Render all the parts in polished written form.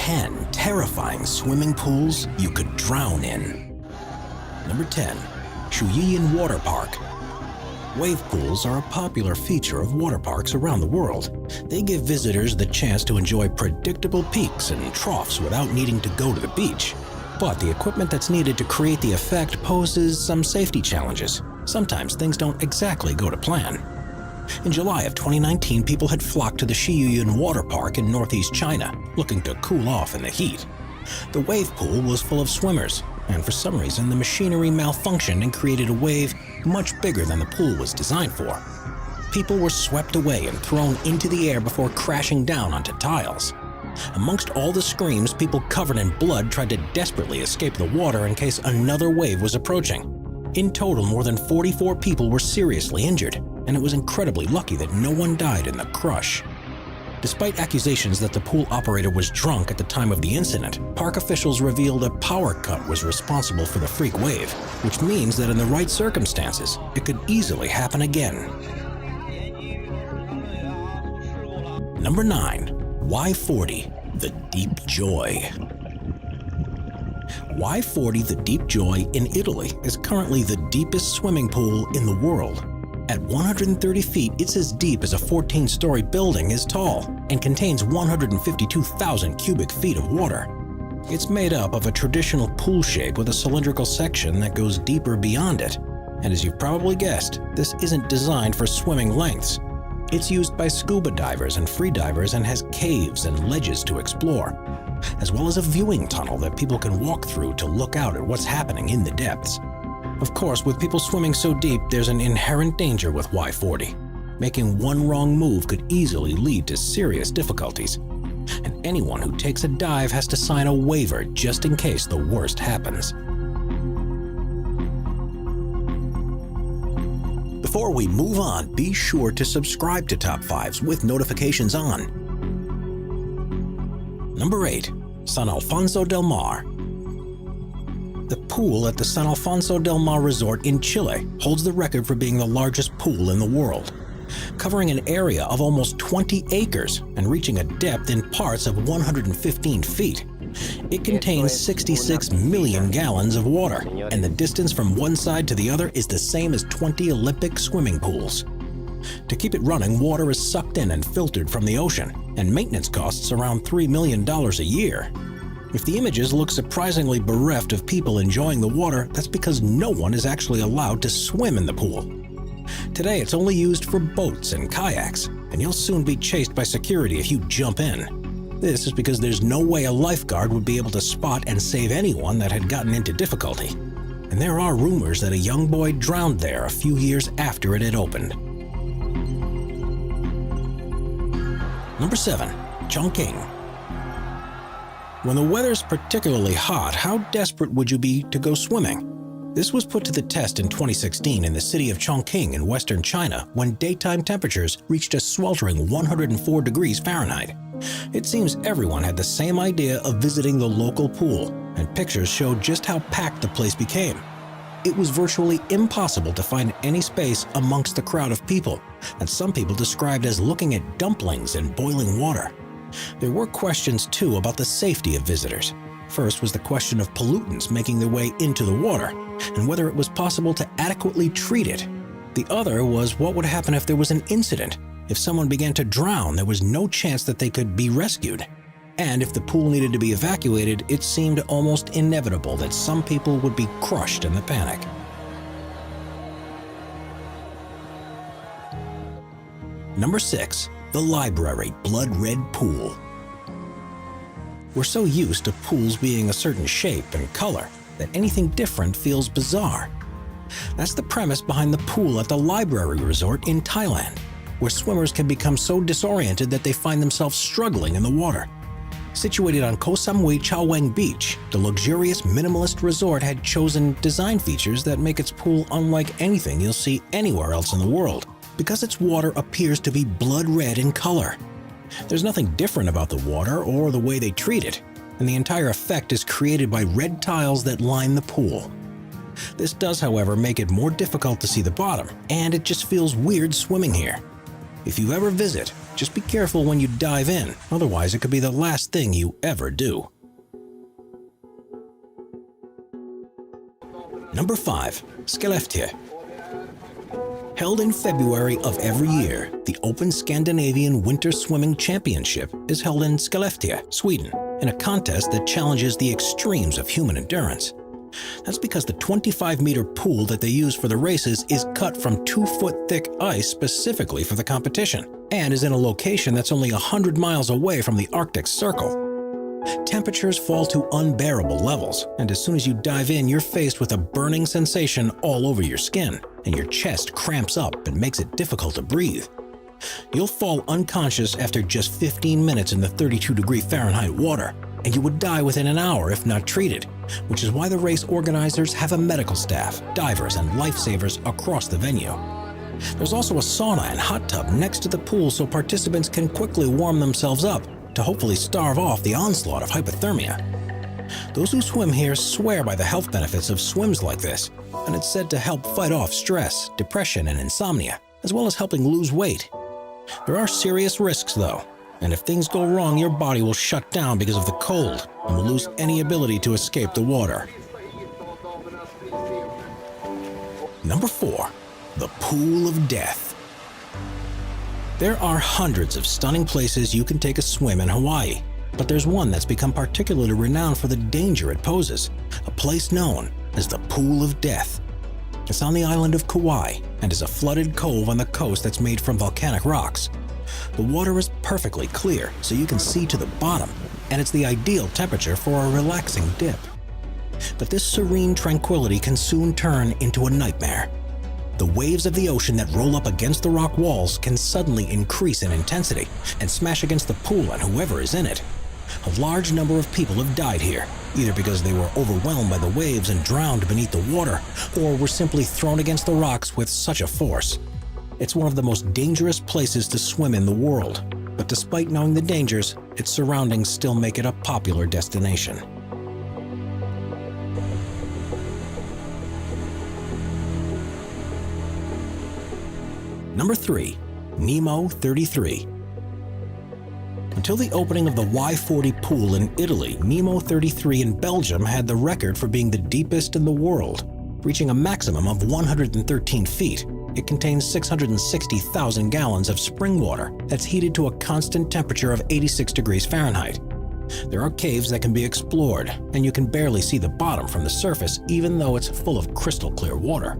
10 terrifying swimming pools you could drown in. Number 10. Shuyian Water Park. Wave pools are a popular feature of water parks around the world. They give visitors the chance to enjoy predictable peaks and troughs without needing to go to the beach. But the equipment that's needed to create the effect poses some safety challenges. Sometimes things don't exactly go to plan. In July of 2019, people had flocked to the Shiyuyan Water Park in northeast China, looking to cool off in the heat. The wave pool was full of swimmers, and for some reason the machinery malfunctioned and created a wave much bigger than the pool was designed for. People were swept away and thrown into the air before crashing down onto tiles. Amongst all the screams, people covered in blood tried to desperately escape the water in case another wave was approaching. In total, more than 44 people were seriously injured, and it was incredibly lucky that no one died in the crush. Despite accusations that the pool operator was drunk at the time of the incident, park officials revealed a power cut was responsible for the freak wave, which means that in the right circumstances, it could easily happen again. Number 9. Y40, the Deep Joy. Y40, the Deep Joy in Italy is currently the deepest swimming pool in the world. At 130 feet, it's as deep as a 14-story building is tall and contains 152,000 cubic feet of water. It's made up of a traditional pool shape with a cylindrical section that goes deeper beyond it. And as you've probably guessed, this isn't designed for swimming lengths. It's used by scuba divers and free divers and has caves and ledges to explore, as well as a viewing tunnel that people can walk through to look out at what's happening in the depths. Of course, with people swimming so deep, there's an inherent danger with Y40. Making one wrong move could easily lead to serious difficulties, and anyone who takes a dive has to sign a waiver just in case the worst happens. Before we move on, be sure to subscribe to Top 5s with notifications on. Number 8. San Alfonso del Mar. The pool at the San Alfonso del Mar Resort in Chile holds the record for being the largest pool in the world, covering an area of almost 20 acres and reaching a depth in parts of 115 feet. It contains 66 million gallons of water, and the distance from one side to the other is the same as 20 Olympic swimming pools. To keep it running, water is sucked in and filtered from the ocean, and maintenance costs around $3 million a year. If the images look surprisingly bereft of people enjoying the water, that's because no one is actually allowed to swim in the pool. Today, it's only used for boats and kayaks, and you'll soon be chased by security if you jump in. This is because there's no way a lifeguard would be able to spot and save anyone that had gotten into difficulty. And there are rumors that a young boy drowned there a few years after it had opened. Number 7. Chongqing. When the weather's particularly hot, how desperate would you be to go swimming? This was put to the test in 2016 in the city of Chongqing in western China when daytime temperatures reached a sweltering 104 degrees Fahrenheit. It seems everyone had the same idea of visiting the local pool, and pictures showed just how packed the place became. It was virtually impossible to find any space amongst the crowd of people that some people described as looking at dumplings in boiling water. There were questions too about the safety of visitors. First was the question of pollutants making their way into the water, and whether it was possible to adequately treat it. The other was what would happen if there was an incident. If someone began to drown, there was no chance that they could be rescued. And if the pool needed to be evacuated, it seemed almost inevitable that some people would be crushed in the panic. Number 6. The Library Blood Red Pool. We're so used to pools being a certain shape and color that anything different feels bizarre. That's the premise behind the pool at the Library Resort in Thailand, where swimmers can become so disoriented that they find themselves struggling in the water. Situated on Koh Samui Chao Weng Beach, the luxurious minimalist resort had chosen design features that make its pool unlike anything you'll see anywhere else in the world, because its water appears to be blood red in color. There's nothing different about the water or the way they treat it, and the entire effect is created by red tiles that line the pool. This does, however, make it more difficult to see the bottom, and it just feels weird swimming here. If you ever visit, Just be careful when you dive in, otherwise it could be the last thing you ever do. Number 5. Skellefteå. Held in February of every year, the Open Scandinavian Winter Swimming Championship is held in Skellefteå, Sweden, in a contest that challenges the extremes of human endurance. That's because the 25-meter pool that they use for the races is cut from 2-foot-thick ice specifically for the competition, and is in a location that's only 100 miles away from the Arctic Circle. Temperatures fall to unbearable levels, and as soon as you dive in, you're faced with a burning sensation all over your skin, and your chest cramps up and makes it difficult to breathe. You'll fall unconscious after just 15 minutes in the 32-degree Fahrenheit water, and you would die within an hour if not treated, which is why the race organizers have a medical staff, divers, and lifesavers across the venue. There's also a sauna and hot tub next to the pool so participants can quickly warm themselves up to hopefully starve off the onslaught of hypothermia. Those who swim here swear by the health benefits of swims like this, and it's said to help fight off stress, depression, and insomnia, as well as helping lose weight. There are serious risks though, and if things go wrong, your body will shut down because of the cold and will lose any ability to escape the water. Number 4. The Pool of Death. There are hundreds of stunning places you can take a swim in Hawaii, but there's one that's become particularly renowned for the danger it poses, a place known as the Pool of Death. It's on the island of Kauai and is a flooded cove on the coast that's made from volcanic rocks. The water is perfectly clear, so you can see to the bottom, and it's the ideal temperature for a relaxing dip. But this serene tranquility can soon turn into a nightmare. The waves of the ocean that roll up against the rock walls can suddenly increase in intensity and smash against the pool and whoever is in it. A large number of people have died here, either because they were overwhelmed by the waves and drowned beneath the water, or were simply thrown against the rocks with such a force. It's one of the most dangerous places to swim in the world, but despite knowing the dangers, its surroundings still make it a popular destination. Number 3. Nemo 33. Until the opening of the Y40 pool in Italy, Nemo 33 in Belgium had the record for being the deepest in the world, reaching a maximum of 113 feet. It contains 660,000 gallons of spring water that's heated to a constant temperature of 86 degrees Fahrenheit. There are caves that can be explored, and you can barely see the bottom from the surface even though it's full of crystal clear water.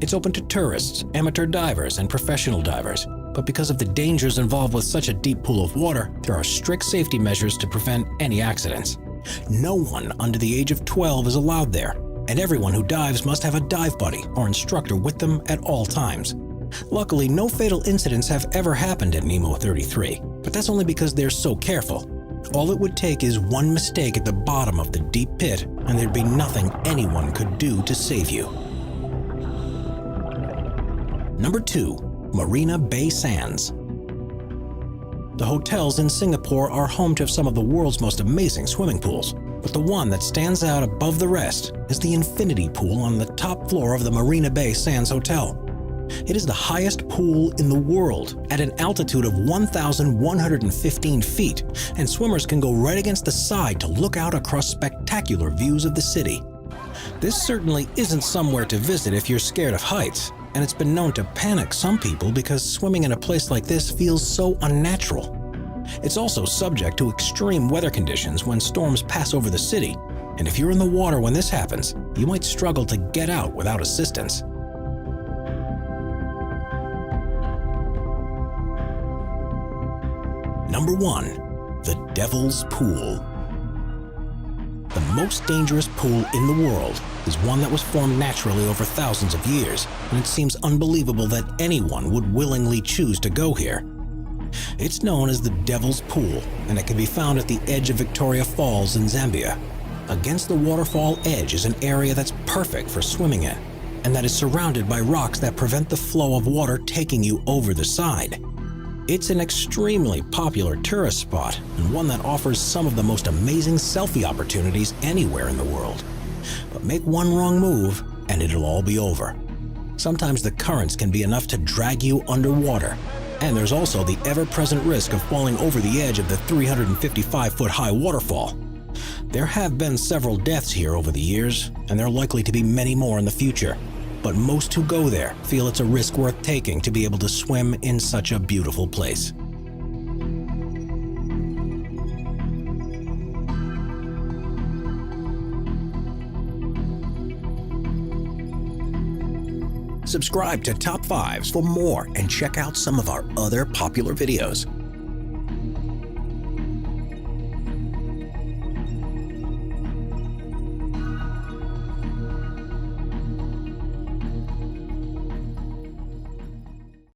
It's open to tourists, amateur divers, and professional divers, but because of the dangers involved with such a deep pool of water, there are strict safety measures to prevent any accidents. No one under the age of 12 is allowed there, and everyone who dives must have a dive buddy or instructor with them at all times. Luckily, no fatal incidents have ever happened at Nemo 33, but that's only because they're so careful. All it would take is one mistake at the bottom of the deep pit, and there'd be nothing anyone could do to save you. Number 2. Marina Bay Sands. The hotels in Singapore are home to some of the world's most amazing swimming pools, but the one that stands out above the rest is the infinity pool on the top floor of the Marina Bay Sands Hotel. It is the highest pool in the world at an altitude of 1,115 feet, and swimmers can go right against the side to look out across spectacular views of the city. This certainly isn't somewhere to visit if you're scared of heights, and it's been known to panic some people because swimming in a place like this feels so unnatural. It's also subject to extreme weather conditions when storms pass over the city, and if you're in the water when this happens, you might struggle to get out without assistance. Number 1. The Devil's Pool. The most dangerous pool in the world is one that was formed naturally over thousands of years, and it seems unbelievable that anyone would willingly choose to go here. It's known as the Devil's Pool, and it can be found at the edge of Victoria Falls in Zambia. Against the waterfall edge is an area that's perfect for swimming in, and that is surrounded by rocks that prevent the flow of water taking you over the side. It's an extremely popular tourist spot, and one that offers some of the most amazing selfie opportunities anywhere in the world. But make one wrong move, and it'll all be over. Sometimes the currents can be enough to drag you underwater, And there's also the ever-present risk of falling over the edge of the 355-foot-high waterfall. There have been several deaths here over the years, and there are likely to be many more in the future. But most who go there feel it's a risk worth taking to be able to swim in such a beautiful place. Subscribe to Top 5s for more and check out some of our other popular videos.